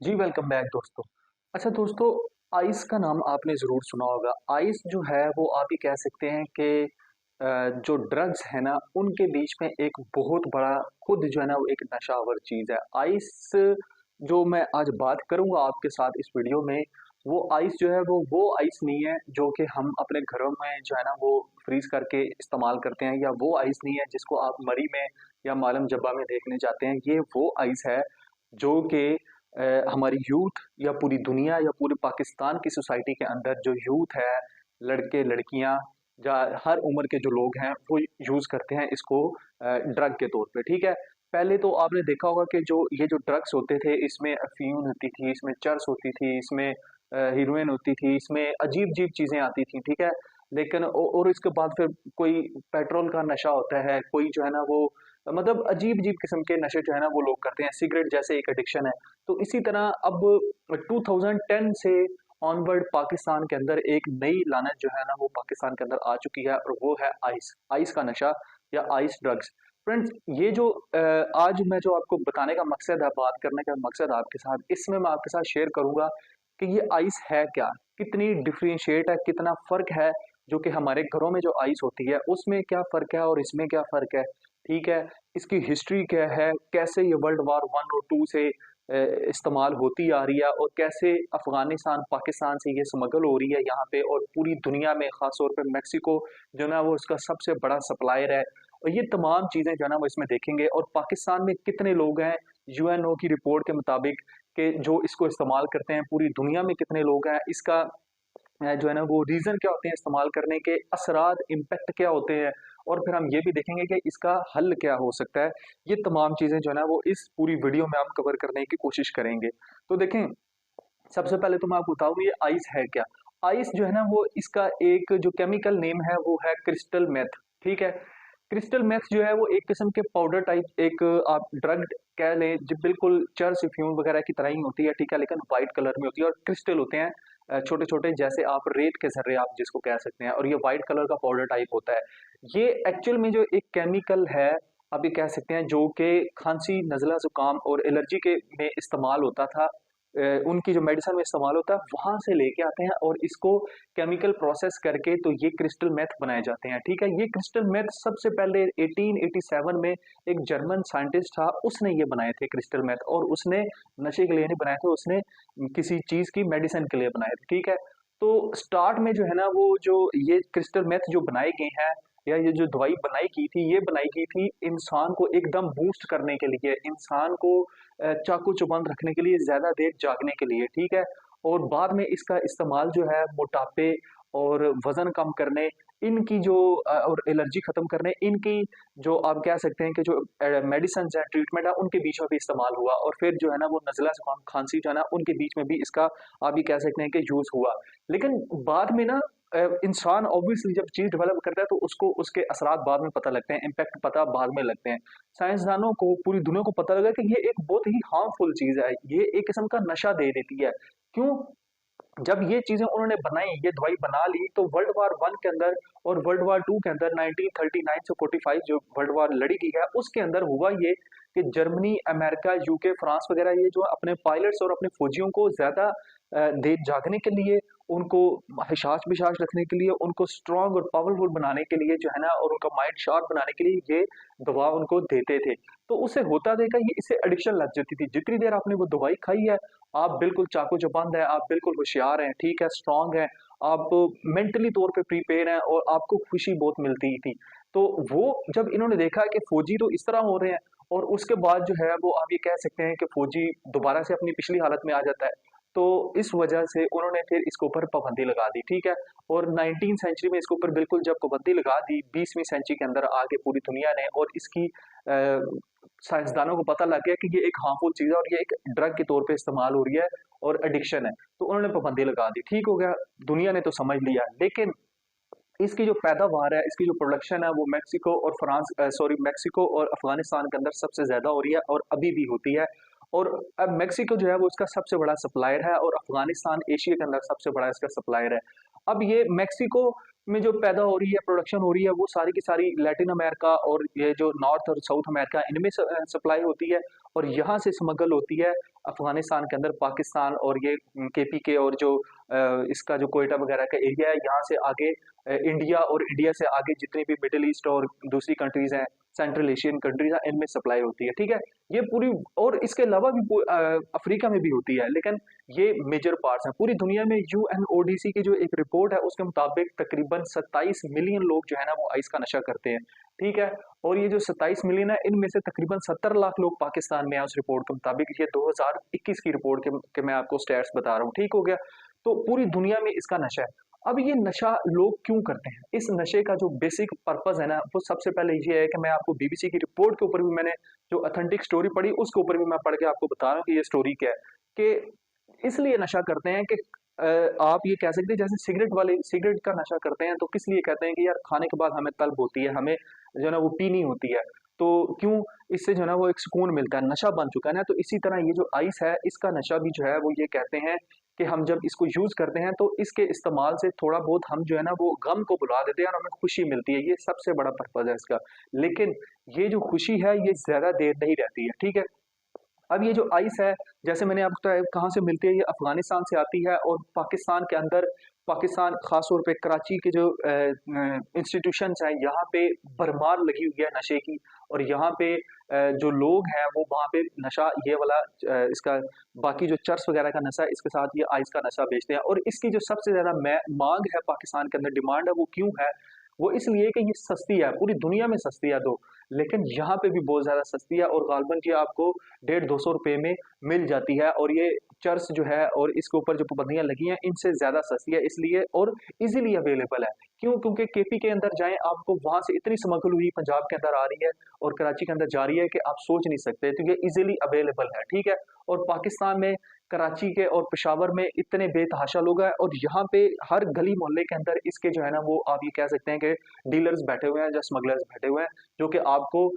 जी, welcome back दोस्तों। अच्छा दोस्तों, आइस का नाम आपने ज़रूर सुना होगा। आइस जो है वो आप ये कह सकते हैं कि जो ड्रग्स है ना, उनके बीच में एक बहुत बड़ा खुद जो है ना वो एक नशावर चीज़ है। आइस जो मैं आज बात करूँगा आपके साथ इस वीडियो में, वो आइस जो है वो आइस नहीं है जो कि हम अपने घरों में जो है ना वो फ्रीज़ करके इस्तेमाल करते हैं, या वो आइस नहीं है जिसको आप मरी में या मालम जब्बा में देखने जाते हैं। ये वो आइस है जो कि हमारी यूथ या पूरी दुनिया या पूरे पाकिस्तान की सोसाइटी के अंदर जो यूथ है, लड़के लड़कियां या हर उम्र के जो लोग हैं वो यूज करते हैं इसको ड्रग के तौर पे। ठीक है, पहले तो आपने देखा होगा कि जो ये जो ड्रग्स होते थे इसमें अफीम होती थी, इसमें चर्स होती थी, इसमें हीरोइन होती थी, इसमें अजीब अजीब चीजें आती थी। ठीक है, लेकिन और इसके बाद फिर कोई पेट्रोल का नशा होता है, कोई जो है ना वो मतलब अजीब अजीब किस्म के नशे जो है ना वो लोग करते हैं, सिगरेट जैसे एक एडिक्शन है। तो इसी तरह अब 2010 से ऑनवर्ड पाकिस्तान के अंदर एक नई लानत जो है ना वो पाकिस्तान के अंदर आ चुकी है, और वो है आइस आइस का नशा या आइस ड्रग्स। फ्रेंड्स, ये जो आज मैं जो आपको बताने का मकसद है, बात करने का मकसद आपके साथ, इसमें मैं आपके साथ शेयर करूंगा कि ये आइस है क्या, कितनी डिफ्रेंशिएट है, कितना फर्क है। जो कि हमारे घरों में जो आइस होती है उसमें क्या फर्क है और इसमें क्या फर्क है। ठीक है, इसकी हिस्ट्री क्या है, कैसे ये वर्ल्ड वार वन और टू से इस्तेमाल होती आ रही है, और कैसे अफगानिस्तान पाकिस्तान से ये स्मगल हो रही है यहाँ पे, और पूरी दुनिया में खास तौर पे मेक्सिको जो ना वो इसका सबसे बड़ा सप्लायर है। और ये तमाम चीजें जो है ना वो इसमें देखेंगे, और पाकिस्तान में कितने लोग हैं यूएनओ की रिपोर्ट के मुताबिक कि जो इसको इस्तेमाल करते हैं, पूरी दुनिया में कितने लोग हैं, इसका जो है ना वो रीजन क्या होते हैं इस्तेमाल करने के, असरात इम्पैक्ट क्या होते हैं, और फिर हम ये भी देखेंगे कि इसका हल क्या हो सकता है। ये तमाम चीजें जो है ना वो इस पूरी वीडियो में हम कवर करने की कोशिश करेंगे। तो देखें, सबसे पहले तो मैं आपको बताऊं ये आइस है क्या। आइस जो है ना वो इसका एक जो केमिकल नेम है वो है क्रिस्टल मेथ। ठीक है, क्रिस्टल मेथ जो है वो एक किस्म के पाउडर टाइप एक आप ड्रग कह लें, जो बिल्कुल चर्स फ्यूम वगैरह की तरह ही होती है। ठीक है, लेकिन व्हाइट कलर में होती है, और क्रिस्टल होते हैं छोटे छोटे, जैसे आप रेत के जर्रे आप जिसको कह सकते हैं, और ये व्हाइट कलर का पाउडर टाइप होता है। ये एक्चुअल में जो एक केमिकल है, आप ये कह सकते हैं, जो कि खांसी नज़ला जुकाम और एलर्जी के में इस्तेमाल होता था, उनकी जो मेडिसिन में इस्तेमाल होता है वहां से लेके आते हैं, और इसको केमिकल प्रोसेस करके तो ये क्रिस्टल मेथ बनाए जाते हैं। ठीक है, ये क्रिस्टल मेथ सबसे पहले 1887 में एक जर्मन साइंटिस्ट था, उसने ये बनाए थे क्रिस्टल मेथ, और उसने नशे के लिए नहीं बनाए थे, उसने किसी चीज की मेडिसिन के लिए बनाए थे। ठीक है, तो स्टार्ट में जो है ना वो जो ये क्रिस्टल मेथ जो बनाए गए हैं, या ये जो दवाई बनाई की थी, ये बनाई की थी इंसान को एकदम बूस्ट करने के लिए, इंसान को चाकू चौबंद रखने के लिए, ज्यादा देर जागने के लिए। ठीक है, और बाद में इसका इस्तेमाल जो है मोटापे और वजन कम करने, इनकी जो और एलर्जी खत्म करने, इनकी जो आप कह सकते हैं कि जो मेडिसिन है, ट्रीटमेंट है, उनके बीच में भी इस्तेमाल हुआ, और फिर जो है ना वो नजला जुकाम खांसी जो है ना उनके बीच में भी इसका आप ये कह सकते हैं कि यूज हुआ। लेकिन बाद में ना इंसान ऑब्वियसली जब चीज डेवलप करता है तो उसको उसके असरात बाद में पता लगते हैं, इम्पैक्ट पता बाद में लगते हैं। साइंसदानों को, पूरी दुनिया को पता लगा कि ये एक बहुत ही हार्मफुल चीज है, ये एक किस्म का नशा दे देती है। क्यों? जब ये चीजें उन्होंने बनाई, ये दवाई बना ली, तो वर्ल्ड वार वन के अंदर और वर्ल्ड वार टू के अंदर 1939 से 45 जो वर्ल्ड वार लड़ी गई है उसके अंदर हुआ ये कि जर्मनी, अमेरिका, यूके, फ्रांस वगैरह, ये जो अपने पायलट्स और अपने फौजियों को ज्यादा देर जागने के लिए, उनको हशाश बिशाश रखने के लिए, उनको स्ट्रांग और पावरफुल बनाने के लिए जो है ना, और उनका माइंड शार्प बनाने के लिए ये दवा उनको देते थे। तो उससे होता देखा, ये इससे एडिक्शन लग जाती थी। जितनी देर आपने वो दवाई खाई है, आप बिल्कुल चाकू चौबंद है, आप बिल्कुल होशियार हैं, ठीक है, स्ट्रांग है, आप मेंटली तौर पे प्रिपेयर हैं, और आपको खुशी बहुत मिलती थी। तो वो जब इन्होंने देखा कि फौजी तो इस तरह हो रहे हैं, और उसके बाद जो है वो आप ये कह सकते हैं कि फौजी दोबारा से अपनी पिछली हालत में आ जाता है। तो इस वजह से उन्होंने फिर इसके ऊपर पाबंदी लगा दी। ठीक है, और 19 सेंचुरी में इसके ऊपर बिल्कुल जब पाबंदी लगा दी, 20वीं सेंचुरी के अंदर आगे पूरी दुनिया ने, और इसकी साइंसदानों को पता लग गया कि ये एक हार्मफुल चीज है, और ये एक ड्रग के तौर पे इस्तेमाल हो रही है, और एडिक्शन है, तो उन्होंने पाबंदी लगा दी। ठीक हो गया, दुनिया ने तो समझ लिया। लेकिन इसकी जो पैदावार है, इसकी जो प्रोडक्शन है, वो मेक्सिको और मेक्सिको और अफगानिस्तान के अंदर सबसे ज्यादा हो रही है, और अभी भी होती है। और अब मेक्सिको जो है वो इसका सबसे बड़ा सप्लायर है, और अफगानिस्तान एशिया के अंदर सबसे बड़ा इसका सप्लायर है। अब ये मेक्सिको में जो पैदा हो रही है, प्रोडक्शन हो रही है, वो सारी की सारी लैटिन अमेरिका और ये जो नॉर्थ और साउथ अमेरिका इनमें सप्लाई होती है, और यहाँ से स्मगल होती है अफगानिस्तान के अंदर, पाकिस्तान और ये केपीके और जो इसका जो कोयटा वगैरह का एरिया है, यहाँ से आगे इंडिया, और इंडिया से आगे जितनी भी मिडिल ईस्ट और दूसरी कंट्रीज हैं, सेंट्रल एशियन कंट्रीज हैं, इनमें सप्लाई होती है, ठीक है। ये पूरी, और इसके अलावा भी अफ्रीका में भी होती है, लेकिन ये मेजर पार्ट्स हैं। पूरी दुनिया में यूएनओडीसी की जो एक रिपोर्ट है उसके मुताबिक तकरीबन 27 मिलियन लोग जो है ना वो आइस का नशा करते हैं, ठीक है। और ये जो 27 मिलियन है, इनमें से तकरीबन 70 लाख लोग पाकिस्तान में है उस रिपोर्ट के मुताबिक। ये 2021 की रिपोर्ट के मैं आपको स्टैट्स बता रहा हूँ, ठीक हो गया। तो पूरी दुनिया में इसका नशा है। अब ये नशा लोग क्यों करते हैं? इस नशे का जो बेसिक पर्पस है ना, वो सबसे पहले ये है कि मैं आपको बीबीसी की रिपोर्ट के ऊपर भी मैंने जो ऑथेंटिक स्टोरी पढ़ी, उसके ऊपर भी मैं पढ़ के आपको बता रहा हूँ कि ये स्टोरी क्या है। कि इसलिए नशा करते हैं कि आप ये कह सकते हैं जैसे सिगरेट का नशा करते हैं, तो किस लिए कहते हैं कि यार खाने के बाद हमें तलब होती है, हमें जो है ना वो पीनी होती है, तो क्यों, इससे जो है ना वो एक सुकून मिलता है, नशा बन चुका है ना। तो इसी तरह ये जो आइस है, इसका नशा भी जो है वो ये कहते हैं कि हम जब इसको यूज करते हैं तो इसके इस्तेमाल से थोड़ा बहुत हम जो है ना वो गम को भुला देते हैं और हमें खुशी मिलती है, ये सबसे बड़ा पर्पज है इसका। लेकिन ये जो खुशी है ये ज्यादा देर नहीं रहती है, ठीक है। अब ये जो आइस है, जैसे मैंने आपको बताया कहाँ से मिलती है, ये अफगानिस्तान से आती है, और पाकिस्तान के अंदर, पाकिस्तान खास तौर पे कराची के जो इंस्टीट्यूशंस हैं, यहाँ पे भरमार लगी हुई है नशे की। और यहाँ पे जो लोग हैं वो वहाँ पे नशा ये वाला इसका बाकी जो चर्स वगैरह का नशा है, इसके साथ ये आइस का नशा बेचते हैं। और इसकी जो सबसे ज्यादा मांग है पाकिस्तान के अंदर, डिमांड है, वो क्यों है? वो इसलिए कि ये सस्ती है, पूरी दुनिया में सस्ती है दो, लेकिन यहाँ पे भी बहुत ज्यादा सस्ती है, और गालबन की आपको 150-200 रुपए में मिल जाती है। और ये चर्च जो है और इसके ऊपर जो पाबंदियां लगी हैं, इनसे ज्यादा सस्ती है इसलिए, और इजीली अवेलेबल है। क्यों? क्योंकि केपी के अंदर जाएं, आपको वहां से इतनी स्मगल हुई पंजाब के अंदर आ रही है और कराची के अंदर जा रही है कि आप सोच नहीं सकते, तो ये इजीली अवेलेबल है, ठीक है। और पाकिस्तान में कराची के और पेशावर में इतने बेतहाशा लोग हैं, और यहाँ पे हर गली मोहल्ले के अंदर इसके जो है ना वो आप ये कह सकते हैं कि डीलर्स बैठे हुए हैं या स्मगलर्स बैठे हुए हैं, जो कि आपको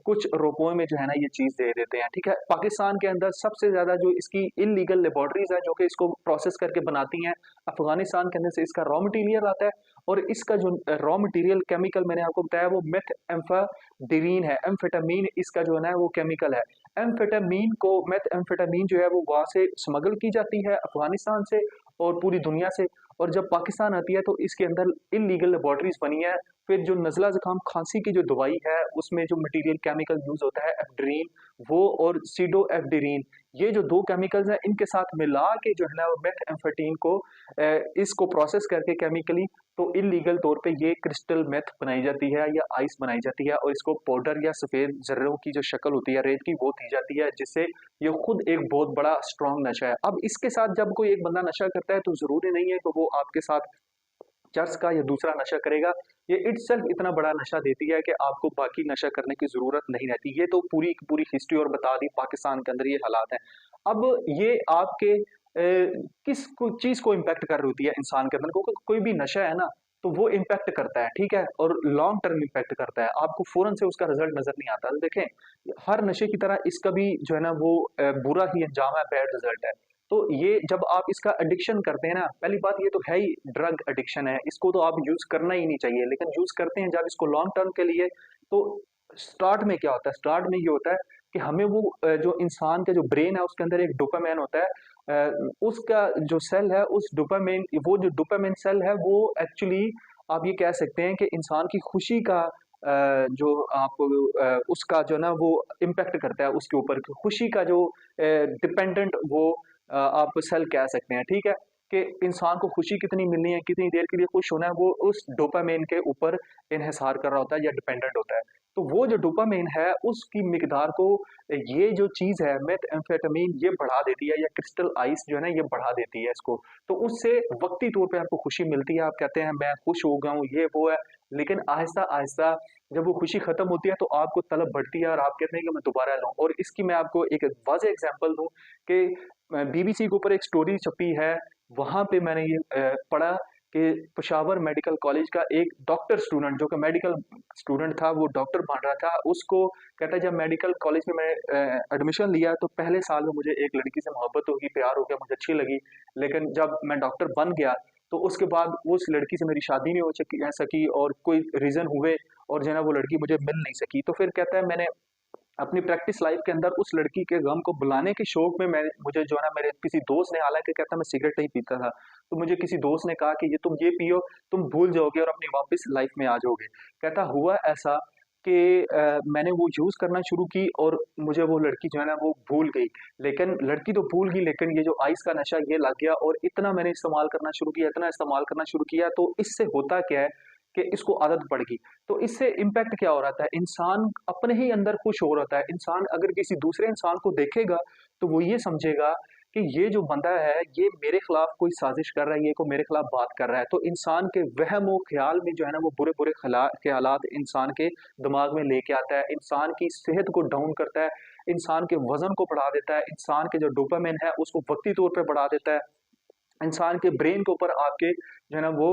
कुछ रुपयों में जो है ना ये चीज दे देते हैं, ठीक है। पाकिस्तान के अंदर सबसे ज्यादा जो इसकी इलीगल लेबोरेटरीज है जो कि इसको प्रोसेस करके बनाती हैं, अफगानिस्तान के अंदर से इसका रॉ मटेरियल आता है। और इसका जो रॉ मटेरियल केमिकल मैंने आपको बताया वो मेथ एम्फाडिरीन है, एम्फेटामीन इसका जो है ना वो केमिकल है। एम्फेटामीन को, मेथ एम्फेटामीन जो है वो वहां से स्मगल की जाती है अफगानिस्तान से और पूरी दुनिया से, और जब पाकिस्तान आती है तो इसके अंदर इलीगल लेबोरेटरीज बनी है। फिर जो नज़ला ज़ुकाम खांसी की जो दवाई है उसमें जो मटेरियल केमिकल यूज होता है एफ्ड्रीन, वो और सीडो एफ्ड्रीन, ये जो दो केमिकल्स हैं इनके साथ मिला के जो है ना वो मेथएम्फेटीन को इसको प्रोसेस करके केमिकली, तो इलीगल तौर पे ये क्रिस्टल मेथ बनाई जाती है या आइस बनाई जाती है, और इसको पाउडर या सफेद जर्रों की जो शक्ल होती है रेत की वो दी जाती है, जिससे ये खुद एक बहुत बड़ा स्ट्रॉन्ग नशा है। अब इसके साथ जब कोई एक बंदा नशा करता है तो जरूरी नहीं है कि वो आपके साथ चर्च का या दूसरा नशा करेगा। ये इटसेल्फ इतना बड़ा नशा देती है कि आपको बाकी नशा करने की जरूरत नहीं रहती। ये तो पूरी की पूरी हिस्ट्री और बता दी पाकिस्तान के अंदर ये हालात हैं। अब ये आपके किस चीज को इम्पैक्ट कर रही होती है इंसान के अंदर, क्योंकि कोई भी नशा है ना तो वो इम्पैक्ट करता है, ठीक है, और लॉन्ग टर्म इम्पैक्ट करता है, आपको फौरन से उसका रिजल्ट नजर नहीं आता। तो देखें, हर नशे की तरह इसका भी जो है ना वो बुरा ही अंजाम है, बैड रिजल्ट है। तो ये जब आप इसका एडिक्शन करते हैं ना, पहली बात ये तो है ही ड्रग एडिक्शन है, इसको तो आप यूज करना ही नहीं चाहिए, लेकिन यूज करते हैं जब इसको लॉन्ग टर्म के लिए। तो स्टार्ट में क्या होता है? स्टार्ट में ये होता है कि हमें वो जो इंसान का जो ब्रेन है उसके अंदर एक डोपामाइन होता है, उसका जो सेल है, उस डोपामाइन, वो जो डोपामाइन सेल है वो एक्चुअली आप ये कह सकते हैं कि इंसान की खुशी का जो आप उसका जो ना वो इम्पैक्ट करता है उसके ऊपर, खुशी का जो डिपेंडेंट वो आप सेल कह सकते हैं, ठीक है। कि इंसान को खुशी कितनी मिलनी है, कितनी देर के लिए खुश होना है, वो उस डोपामाइन के ऊपर इन्हिसार कर रहा होता है या डिपेंडेंट होता है। तो वो जो डोपामाइन है उसकी मिकदार को ये जो चीज है मेथएम्फेटामीन ये बढ़ा देती है, या क्रिस्टल आइस जो है ना ये बढ़ा देती है इसको। तो उससे वक्ती तौर पे आपको खुशी मिलती है, आप कहते हैं मैं खुश हो गया हूँ, ये वो है। लेकिन आहिस्ता आहिस्ता जब वो खुशी खत्म होती है तो आपको तलब बढ़ती है और आप कहते हैं कि मैं दोबारा लूँ। और इसकी मैं आपको एक वाज़ेह एग्जांपल दूं कि बीबीसी के ऊपर एक स्टोरी छपी है, वहां पे मैंने ये पढ़ा कि पेशावर मेडिकल कॉलेज का एक डॉक्टर स्टूडेंट, जो कि मेडिकल स्टूडेंट था, वो डॉक्टर बन रहा था, उसको कहता है जब मेडिकल कॉलेज में मैं एडमिशन लिया तो पहले साल में मुझे एक लड़की से मोहब्बत हो गई, प्यार हो गया, मुझे अच्छी लगी। लेकिन जब मैं डॉक्टर बन गया तो उसके बाद उस लड़की से मेरी शादी नहीं हो सकी और कोई रीज़न हुए और जो है ना वो लड़की मुझे मिल नहीं सकी। तो फिर कहता है मैंने अपनी प्रैक्टिस लाइफ के अंदर उस लड़की के गम को बुलाने के शौक में मैं मुझे जो है ना मेरे किसी दोस्त ने, हालांकि कहता मैं सिगरेट नहीं पीता था, तो मुझे किसी दोस्त ने कहा कि ये तुम ये पियो, तुम भूल जाओगे और अपनी वापस लाइफ में आ जाओगे। कहता हुआ ऐसा कि मैंने वो यूज करना शुरू की और मुझे वो लड़की जो है ना वो भूल गई। लेकिन लड़की तो भूल गई, लेकिन ये जो आइस का नशा ये लग गया और इतना मैंने इस्तेमाल करना शुरू किया, इतना इस्तेमाल करना शुरू किया, तो इससे होता क्या है कि इसको आदत पड़ गई। तो इससे इम्पैक्ट क्या हो रहा था, इंसान अपने ही अंदर खुश हो रहा था। इंसान अगर किसी दूसरे इंसान को देखेगा तो वो ये समझेगा कि ये जो बंदा है ये मेरे खिलाफ कोई साजिश कर रहा है, ये को मेरे खिलाफ बात कर रहा है। तो इंसान के वहम और ख्याल में जो है ना वो बुरे बुरे ख्यालात इंसान के दिमाग में लेके आता है, इंसान की सेहत को डाउन करता है, इंसान के वजन को बढ़ा देता है, इंसान के जो डोपामिन है उसको वक्ती तौर पर बढ़ा देता है, इंसान के ब्रेन के ऊपर आपके जो है ना वो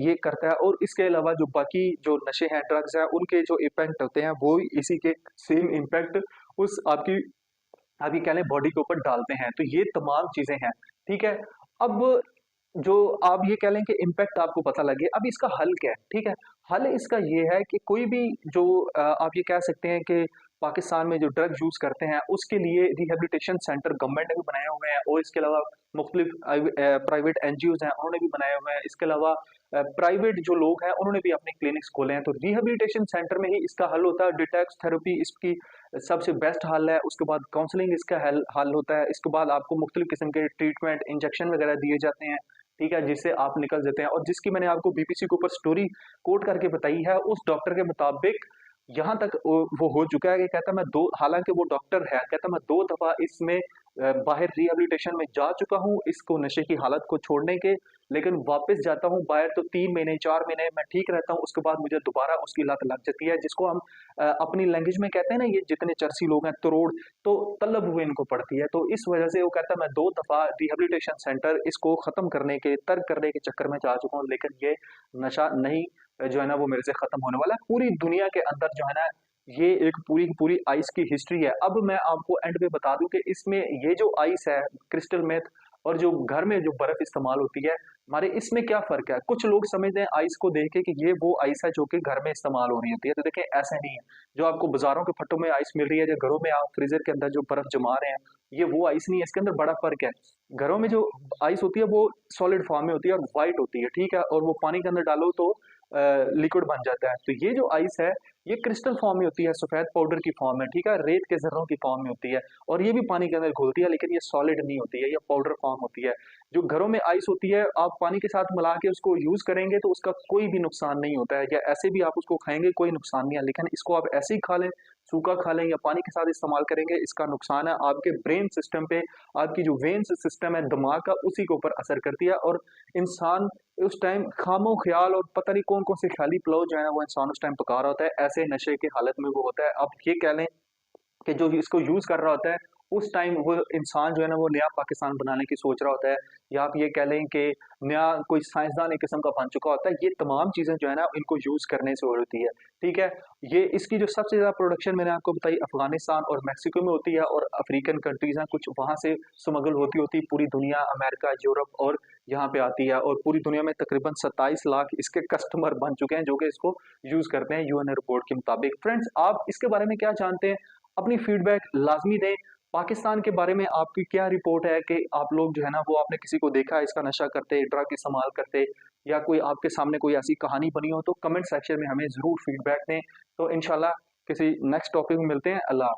ये करता है। और इसके अलावा जो बाकी जो नशे हैं, ड्रग्स हैं, उनके जो इम्पैक्ट होते हैं वो इसी के सेम इम्पैक्ट उस आपकी आपकी कह लें बॉडी के ऊपर डालते हैं। तो ये तमाम चीजें हैं, ठीक है। अब जो आप ये कह लें कि इम्पैक्ट आपको पता लगे, अब इसका हल क्या है, ठीक है। हल इसका ये है कि कोई भी जो आप ये कह सकते हैं कि पाकिस्तान में जो ड्रग यूज करते हैं उसके लिए रिहेबिलिटेशन सेंटर गवर्नमेंट ने भी बनाए हुए हैं, और इसके अलावा मुख्तलिफ प्राइवेट एनजीओज हैं उन्होंने भी बनाए हुए हैं। इसके अलावा प्राइवेट जो लोग हैं उन्होंने भी अपने क्लिनिक्स खोले हैं। तो रिहेबिलिटेशन सेंटर में ही इसका हल होता है। डिटॉक्स थेरेपी इसकी सबसे बेस्ट हल है। उसके बाद काउंसलिंग इसका हल हल होता है। इसके बाद आपको मुख्तलिफ किस्म के ट्रीटमेंट, इंजेक्शन वगैरह दिए जाते हैं, ठीक है, जिससे आप निकल जाते हैं। और जिसकी मैंने आपको बीबीसी के ऊपर स्टोरी कोट करके बताई है, उस डॉक्टर के मुताबिक यहाँ तक वो हो चुका है कि कहता मैं दो, हालांकि वो डॉक्टर है, कहता मैं 2 दफा इसमें बाहर रिहेबिलिटेशन में जा चुका हूँ इसको नशे की हालत को छोड़ने के, लेकिन वापस जाता हूँ बाहर तो 3 महीने 4 महीने मैं ठीक रहता हूँ, उसके बाद मुझे दोबारा उसकी लत लग जाती है, जिसको हम अपनी लैंग्वेज में कहते हैं ना, ये जितने चरसी लोग हैं तरोड़, तो तलब हुए इनको पड़ती है। तो इस वजह से वो कहता है मैं 2 दफा रिहेबिलिटेशन सेंटर इसको खत्म करने के, तर्क करने के चक्कर में जा चुका हूँ, लेकिन ये नशा नहीं जो है ना वो मेरे से खत्म होने वाला है। पूरी दुनिया के अंदर जो है ना ये एक पूरी की पूरी आइस की हिस्ट्री है। अब मैं आपको एंड में बता दूं कि इसमें ये जो आइस है, क्रिस्टल मेथ, और जो घर में जो बर्फ इस्तेमाल होती है हमारे, इसमें क्या फर्क है। कुछ लोग समझते हैं आइस को देख के कि ये वो आइस है जो कि घर में इस्तेमाल हो रही होती है, तो देखें ऐसा नहीं है। जो आपको बाजारों के फट्टों में आइस मिल रही है, जो घरों में आप फ्रीजर के अंदर जो बर्फ जमा रहे हैं, ये वो आइस नहीं है। इसके अंदर बड़ा फर्क है। घरों में जो आइस होती है वो सॉलिड फॉर्म में होती है और व्हाइट होती है, ठीक है, और वो पानी के अंदर डालो तो लिक्विड बन जाता है। तो ये जो आइस है ये क्रिस्टल फॉर्म में होती है, सफेद पाउडर की फॉर्म में, ठीक है, रेत के जर्रों की फॉर्म में होती है, और ये भी पानी के अंदर घुलती है, लेकिन ये सॉलिड नहीं होती है, ये पाउडर फॉर्म होती है। जो घरों में आइस होती है आप पानी के साथ मिला के उसको यूज करेंगे तो उसका कोई भी नुकसान नहीं होता है, या ऐसे भी आप उसको खाएंगे कोई नुकसान नहीं है। लेकिन इसको आप ऐसे ही खा लें, सूखा खा लें या पानी के साथ इस्तेमाल करेंगे, इसका नुकसान है आपके ब्रेन सिस्टम पे, आपकी जो वेन सिस्टम है दिमाग का, उसी के ऊपर असर करती है। और इंसान उस टाइम खामो ख्याल और पता नहीं कौन कौन से ख्याली पुलाव जो है ना वो इंसान उस टाइम पका रहा होता है, ऐसे नशे की हालत में वो होता है। अब ये कह लें कि जो इसको यूज कर रहा होता है उस टाइम वो इंसान जो है ना वो नया पाकिस्तान बनाने की सोच रहा होता है, या आप ये कह लें कि नया कोई साइंसदान एक किस्म का बन चुका होता है। ये तमाम चीजें जो है ना इनको यूज करने से होती है, ठीक है। ये इसकी जो सबसे ज्यादा प्रोडक्शन मैंने आपको बताई अफगानिस्तान और मैक्सिको में होती है, और अफ्रीकन कंट्रीज हैं कुछ, वहां से स्मगल होती होती पूरी दुनिया, अमेरिका, यूरोप और यहाँ पे आती है। और पूरी दुनिया में तकरीबन 27 लाख इसके कस्टमर बन चुके हैं जो कि इसको यूज करते हैं यूएन रिपोर्ट के मुताबिक। फ्रेंड्स, आप इसके बारे में क्या जानते हैं, अपनी फीडबैक लाजमी दें। पाकिस्तान के बारे में आपकी क्या रिपोर्ट है कि आप लोग जो है ना वो आपने किसी को देखा है इसका नशा करते, ड्रग इस्तेमाल करते, या कोई आपके सामने कोई ऐसी कहानी बनी हो, तो कमेंट सेक्शन में हमें जरूर फीडबैक दें। तो इंशाल्लाह किसी नेक्स्ट टॉपिक में मिलते हैं। अल्लाह।